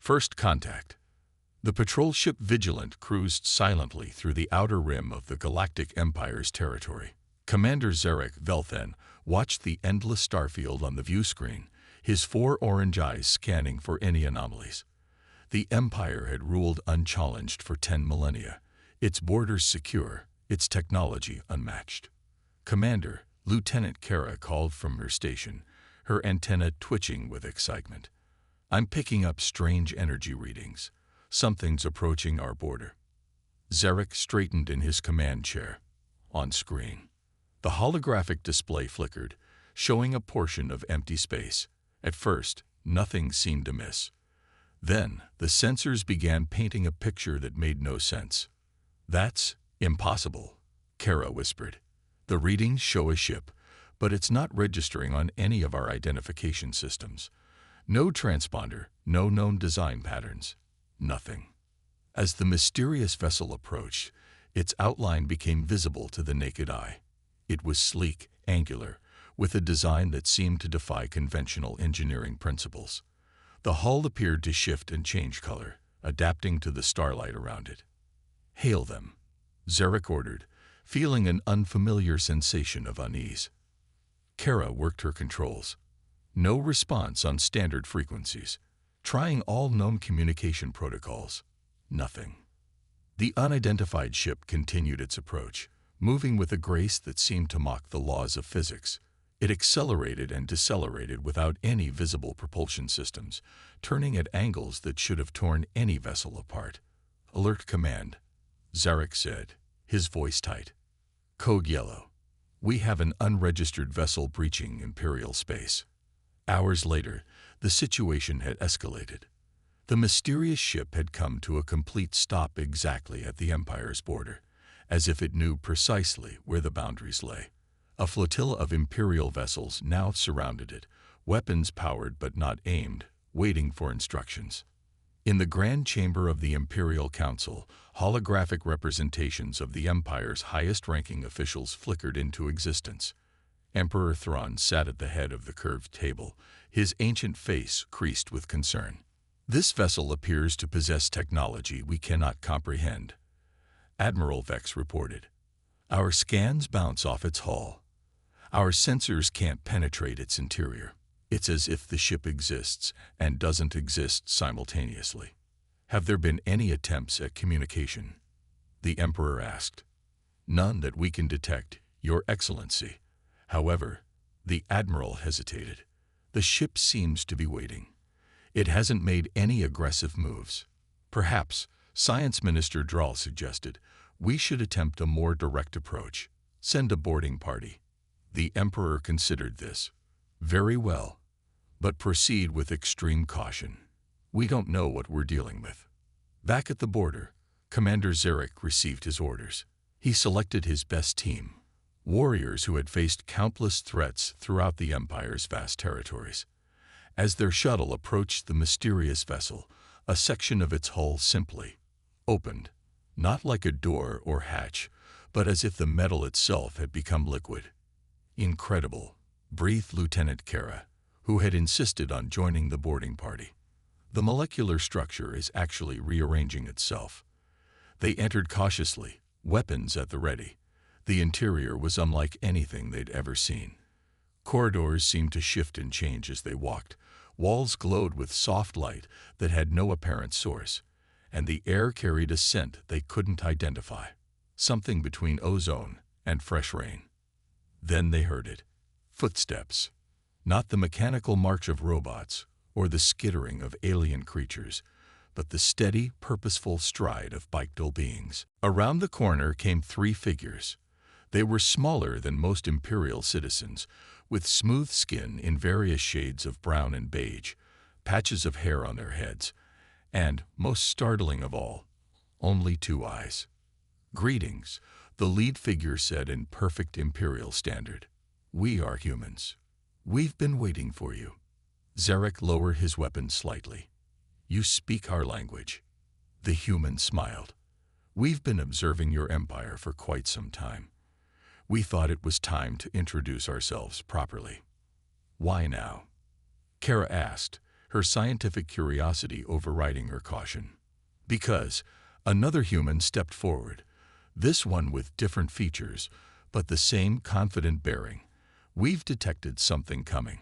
First contact. The patrol ship Vigilant cruised silently through the outer rim of the Galactic Empire's territory. Commander Zarek Velthen watched the endless starfield on the view screen, his 4 orange eyes scanning for any anomalies. The Empire had ruled unchallenged for 10 millennia, its borders secure, its technology unmatched. "Commander," Lieutenant Kara called from her station, her antenna twitching with excitement. "I'm picking up strange energy readings. Something's approaching our border." Zarek straightened in his command chair. On screen, the holographic display flickered, showing a portion of empty space. At first, nothing seemed amiss. Then, the sensors began painting a picture that made no sense. "That's impossible," Kara whispered. "The readings show a ship, but it's not registering on any of our identification systems. No transponder, no known design patterns, nothing." As the mysterious vessel approached, its outline became visible to the naked eye. It was sleek, angular, with a design that seemed to defy conventional engineering principles. The hull appeared to shift and change color, adapting to the starlight around it. "Hail them," Zarek ordered, feeling an unfamiliar sensation of unease. Kara worked her controls. No response on standard frequencies. Trying all known communication protocols. Nothing. The unidentified ship continued its approach, moving with a grace that seemed to mock the laws of physics. It accelerated and decelerated without any visible propulsion systems, turning at angles that should have torn any vessel apart. "Alert command," Zarek said, his voice tight. "Code yellow. We have an unregistered vessel breaching Imperial space." Hours later, the situation had escalated. The mysterious ship had come to a complete stop exactly at the Empire's border, as if it knew precisely where the boundaries lay. A flotilla of Imperial vessels now surrounded it, weapons powered but not aimed, waiting for instructions. In the Grand Chamber of the Imperial Council, holographic representations of the Empire's highest-ranking officials flickered into existence. Emperor Thrawn sat at the head of the curved table, his ancient face creased with concern. "This vessel appears to possess technology we cannot comprehend," Admiral Vex reported. "Our scans bounce off its hull. Our sensors can't penetrate its interior. It's as if the ship exists and doesn't exist simultaneously." "Have there been any attempts at communication?" the Emperor asked. "None that we can detect, Your Excellency. However," the Admiral hesitated, "the ship seems to be waiting. It hasn't made any aggressive moves. Perhaps," Science Minister Drall suggested, "we should attempt a more direct approach. Send a boarding party." The Emperor considered this. "Very well. But proceed with extreme caution. We don't know what we're dealing with." Back at the border, Commander Zarek received his orders. He selected his best team, warriors who had faced countless threats throughout the Empire's vast territories. As their shuttle approached the mysterious vessel, a section of its hull simply opened, not like a door or hatch, but as if the metal itself had become liquid. "Incredible," breathed Lieutenant Kara, who had insisted on joining the boarding party. "The molecular structure is actually rearranging itself." They entered cautiously, weapons at the ready. The interior was unlike anything they'd ever seen. Corridors seemed to shift and change as they walked. Walls glowed with soft light that had no apparent source, and the air carried a scent they couldn't identify, something between ozone and fresh rain. Then they heard it. Footsteps. Not the mechanical march of robots or the skittering of alien creatures, but the steady, purposeful stride of bipedal beings. Around the corner came 3 figures. They were smaller than most Imperial citizens, with smooth skin in various shades of brown and beige, patches of hair on their heads, and, most startling of all, only 2 eyes. "Greetings," the lead figure said in perfect Imperial standard. "We are humans. We've been waiting for you." Zarek lowered his weapon slightly. "You speak our language." The human smiled. "We've been observing your empire for quite some time. We thought it was time to introduce ourselves properly." "Why now?" Kara asked, her scientific curiosity overriding her caution. Because another human stepped forward, this one with different features, but the same confident bearing. We've detected something coming.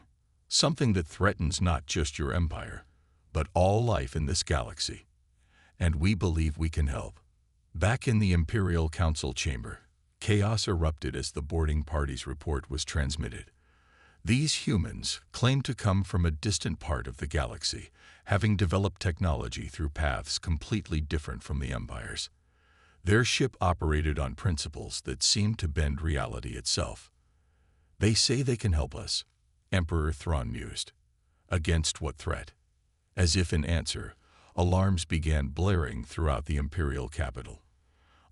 Something that threatens not just your empire, but all life in this galaxy. And we believe we can help. Back in the Imperial Council chamber, chaos erupted as the boarding party's report was transmitted. These humans claimed to come from a distant part of the galaxy, having developed technology through paths completely different from the Empire's. Their ship operated on principles that seemed to bend reality itself. They say they can help us, Emperor Thrawn mused. Against what threat? As if in answer, alarms began blaring throughout the Imperial capital.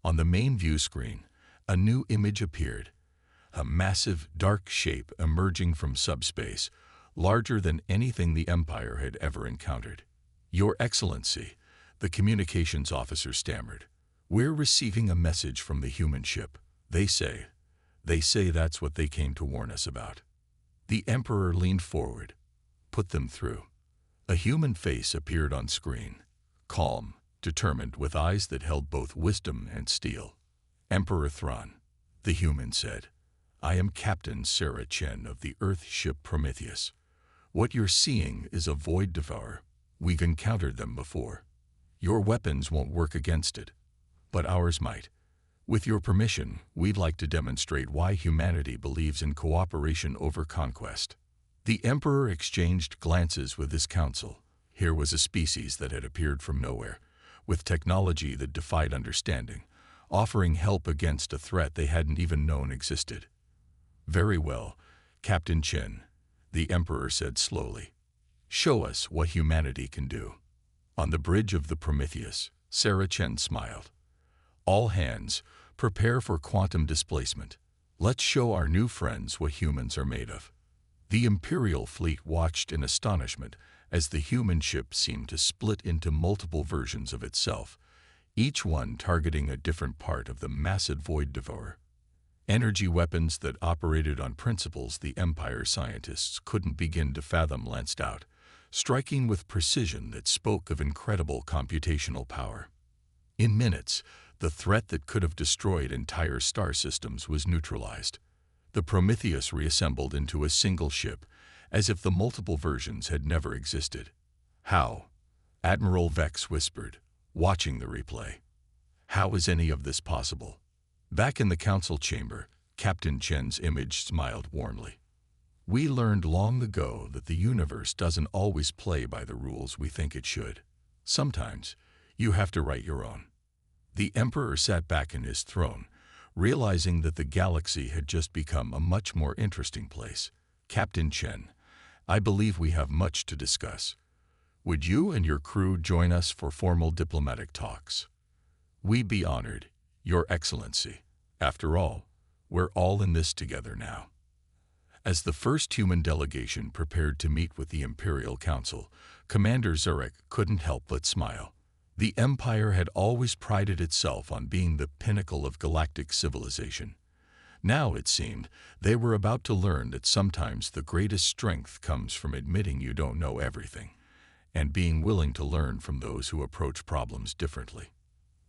On the main view screen, a new image appeared. A massive, dark shape emerging from subspace, larger than anything the Empire had ever encountered. Your Excellency, the communications officer stammered. We're receiving a message from the human ship. They say that's what they came to warn us about. The Emperor leaned forward. Put them through. A human face appeared on screen. Calm, determined, with eyes that held both wisdom and steel. Emperor Thrawn, the human said. I am Captain Sarah Chen of the Earth ship Prometheus. What you're seeing is a void devourer. We've encountered them before. Your weapons won't work against it, but ours might. With your permission, we'd like to demonstrate why humanity believes in cooperation over conquest. The Emperor exchanged glances with his council. Here was a species that had appeared from nowhere, with technology that defied understanding, offering help against a threat they hadn't even known existed. Very well, Captain Chen, the Emperor said slowly. Show us what humanity can do. On the bridge of the Prometheus, Sarah Chen smiled. All hands, prepare for quantum displacement. Let's show our new friends what humans are made of. The Imperial fleet watched in astonishment as the human ship seemed to split into multiple versions of itself, each one targeting a different part of the massive void devourer. Energy weapons that operated on principles the Empire scientists couldn't begin to fathom lanced out, striking with precision that spoke of incredible computational power. In minutes, the threat that could have destroyed entire star systems was neutralized. The Prometheus reassembled into a single ship, as if the multiple versions had never existed. How? Admiral Vex whispered, watching the replay. How is any of this possible? Back in the council chamber, Captain Chen's image smiled warmly. We learned long ago that the universe doesn't always play by the rules we think it should. Sometimes, you have to write your own. The Emperor sat back in his throne, realizing that the galaxy had just become a much more interesting place. Captain Chen, I believe we have much to discuss. Would you and your crew join us for formal diplomatic talks? We'd be honored, Your Excellency. After all, we're all in this together now. As the first human delegation prepared to meet with the Imperial Council, Commander Zurek couldn't help but smile. The Empire had always prided itself on being the pinnacle of galactic civilization. Now, it seemed, they were about to learn that sometimes the greatest strength comes from admitting you don't know everything, and being willing to learn from those who approach problems differently.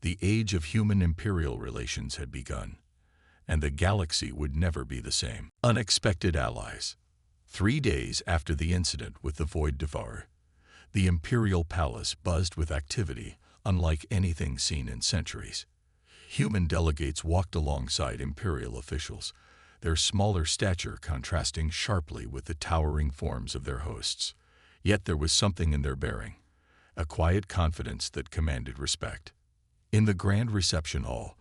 The age of human-imperial relations had begun, and the galaxy would never be the same. Unexpected allies. 3 days after the incident with the Void Devourer, the Imperial Palace buzzed with activity unlike anything seen in centuries. Human delegates walked alongside Imperial officials, their smaller stature contrasting sharply with the towering forms of their hosts. Yet there was something in their bearing, a quiet confidence that commanded respect. In the grand reception hall,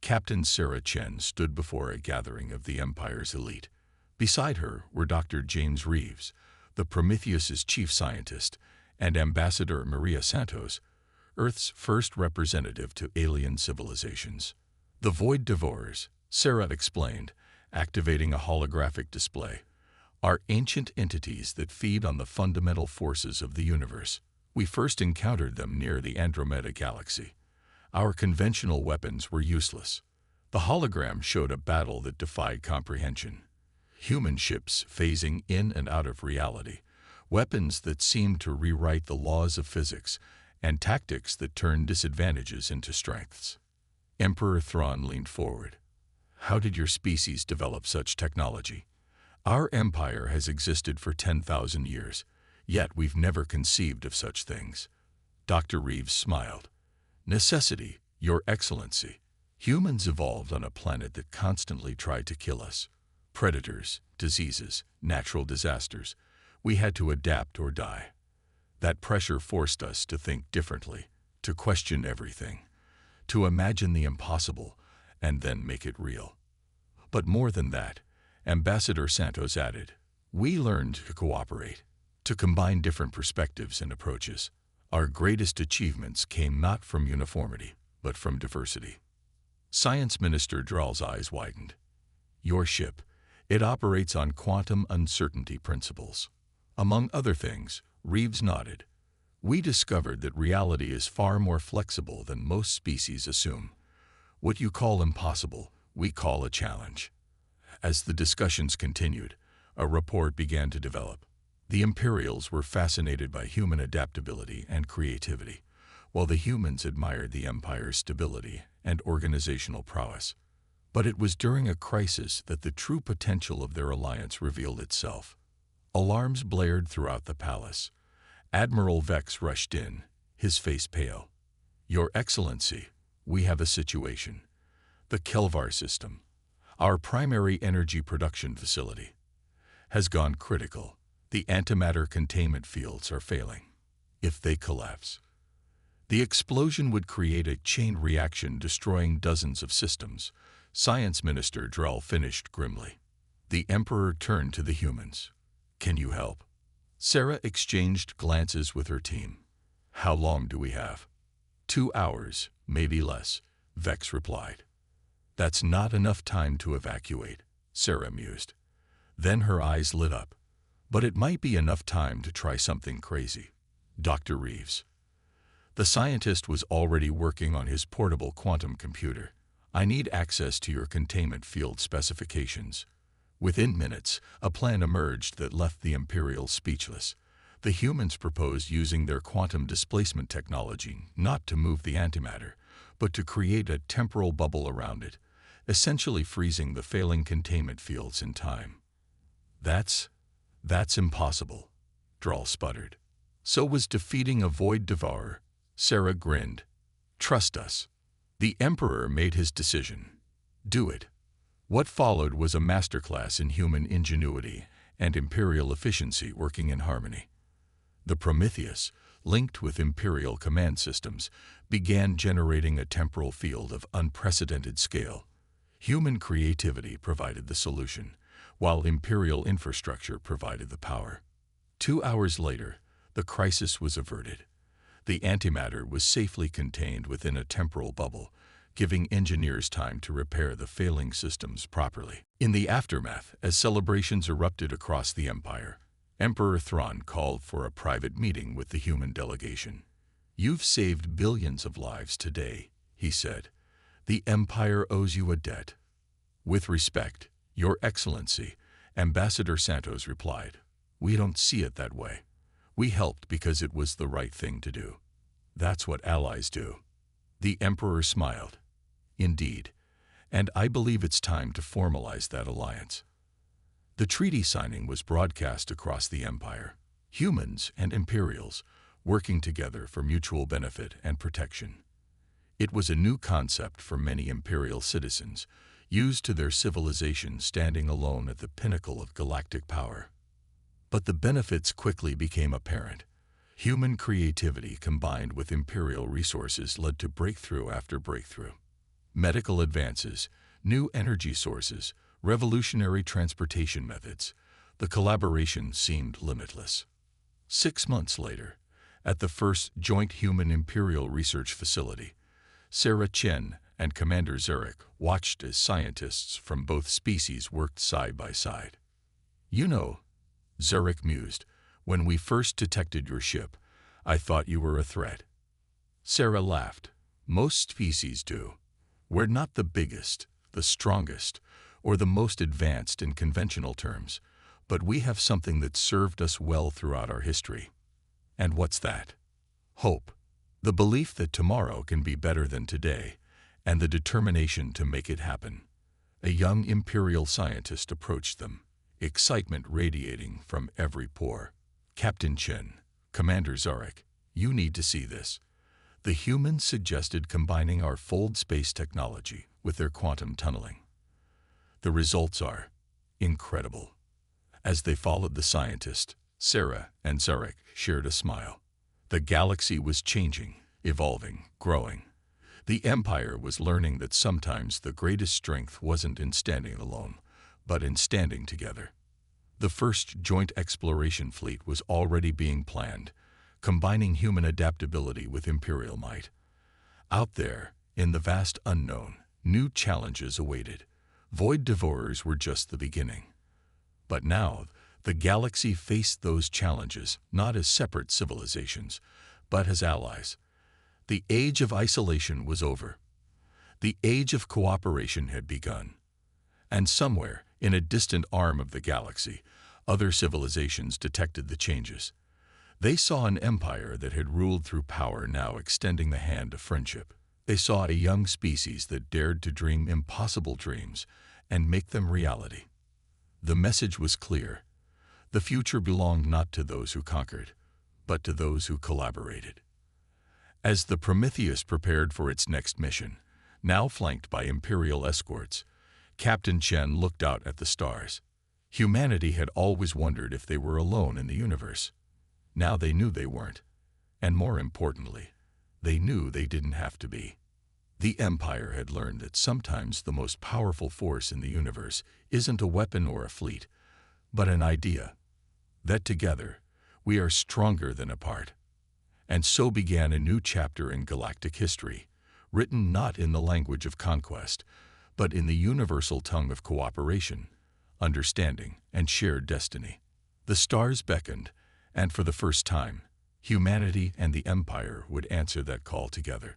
Captain Sarah Chen stood before a gathering of the Empire's elite. Beside her were Dr. James Reeves, the Prometheus's chief scientist, and Ambassador Maria Santos, Earth's first representative to alien civilizations. The Void Devourers, Sarah explained, activating a holographic display, are ancient entities that feed on the fundamental forces of the universe. We first encountered them near the Andromeda Galaxy. Our conventional weapons were useless. The hologram showed a battle that defied comprehension. Human ships phasing in and out of reality, weapons that seemed to rewrite the laws of physics, and tactics that turned disadvantages into strengths. Emperor Thrawn leaned forward. How did your species develop such technology? Our empire has existed for 10,000 years, yet we've never conceived of such things. Dr. Reeves smiled. Necessity, Your Excellency. Humans evolved on a planet that constantly tried to kill us. Predators, diseases, natural disasters. We had to adapt or die. That pressure forced us to think differently, to question everything, to imagine the impossible, and then make it real. But more than that, Ambassador Santos added, we learned to cooperate, to combine different perspectives and approaches. Our greatest achievements came not from uniformity, but from diversity. Science Minister Drell's eyes widened. Your ship, it operates on quantum uncertainty principles. Among other things, Reeves nodded. We discovered that reality is far more flexible than most species assume. What you call impossible, we call a challenge. As the discussions continued, a rapport began to develop. The Imperials were fascinated by human adaptability and creativity, while the humans admired the Empire's stability and organizational prowess. But it was during a crisis that the true potential of their alliance revealed itself. Alarms blared throughout the palace. Admiral Vex rushed in, his face pale. Your Excellency, we have a situation. The Kelvar system, our primary energy production facility, has gone critical. The antimatter containment fields are failing. If they collapse, the explosion would create a chain reaction destroying dozens of systems. Science Minister Drell finished grimly. The Emperor turned to the humans. Can you help? Sarah exchanged glances with her team. How long do we have? 2 hours, maybe less, Vex replied. That's not enough time to evacuate, Sarah mused. Then her eyes lit up. But it might be enough time to try something crazy. Dr. Reeves. The scientist was already working on his portable quantum computer. I need access to your containment field specifications. Within minutes, a plan emerged that left the Imperials speechless. The humans proposed using their quantum displacement technology not to move the antimatter, but to create a temporal bubble around it, essentially freezing the failing containment fields in time. That's impossible, Drell sputtered. So was defeating a void devourer, Sarah grinned. Trust us. The Emperor made his decision. Do it. What followed was a masterclass in human ingenuity and Imperial efficiency working in harmony. The Prometheus, linked with Imperial command systems, began generating a temporal field of unprecedented scale. Human creativity provided the solution, while Imperial infrastructure provided the power. 2 hours later, the crisis was averted. The antimatter was safely contained within a temporal bubble, giving engineers time to repair the failing systems properly. In the aftermath, as celebrations erupted across the Empire, Emperor Thrawn called for a private meeting with the human delegation. You've saved billions of lives today, he said. The Empire owes you a debt. With respect, Your Excellency, Ambassador Santos replied. We don't see it that way. We helped because it was the right thing to do. That's what allies do. The Emperor smiled. Indeed, and I believe it's time to formalize that alliance. The treaty signing was broadcast across the Empire. Humans and Imperials working together for mutual benefit and protection. It was a new concept for many Imperial citizens, used to their civilization standing alone at the pinnacle of galactic power. But the benefits quickly became apparent. Human creativity combined with Imperial resources led to breakthrough after breakthrough. Medical advances, new energy sources, revolutionary transportation methods. The collaboration seemed limitless. 6 months later, at the first joint human Imperial research facility, Sarah Chen and Commander Zarek watched as scientists from both species worked side by side. You know, Zarek mused, when we first detected your ship, I thought you were a threat. Sarah laughed. Most species do. We're not the biggest, the strongest, or the most advanced in conventional terms, But we have something that served us well throughout our history. And what's that? Hope. The belief that tomorrow can be better than today, and the determination to make it happen. A young Imperial scientist approached them, excitement radiating from every pore. "Captain Chen, Commander Zarek, you need to see this." The humans suggested combining our fold space technology with their quantum tunneling. The results are incredible. As they followed the scientist, Sarah and Zarek shared a smile. The galaxy was changing, evolving, growing. The Empire was learning that sometimes the greatest strength wasn't in standing alone, but in standing together. The first joint exploration fleet was already being planned, combining human adaptability with Imperial might. Out there, in the vast unknown, new challenges awaited. Void Devourers were just the beginning. But now, the galaxy faced those challenges not as separate civilizations, but as allies. The age of isolation was over. The age of cooperation had begun. And somewhere, in a distant arm of the galaxy, other civilizations detected the changes. They saw an empire that had ruled through power now extending the hand of friendship. They saw a young species that dared to dream impossible dreams and make them reality. The message was clear. The future belonged not to those who conquered, but to those who collaborated. As the Prometheus prepared for its next mission, now flanked by Imperial escorts, Captain Chen looked out at the stars. Humanity had always wondered if they were alone in the universe. Now they knew they weren't. And more importantly, they knew they didn't have to be. The Empire had learned that sometimes the most powerful force in the universe isn't a weapon or a fleet, but an idea. That together, we are stronger than apart. And so began a new chapter in galactic history, written not in the language of conquest, but in the universal tongue of cooperation, understanding, and shared destiny. The stars beckoned, and for the first time, humanity and the Empire would answer that call together.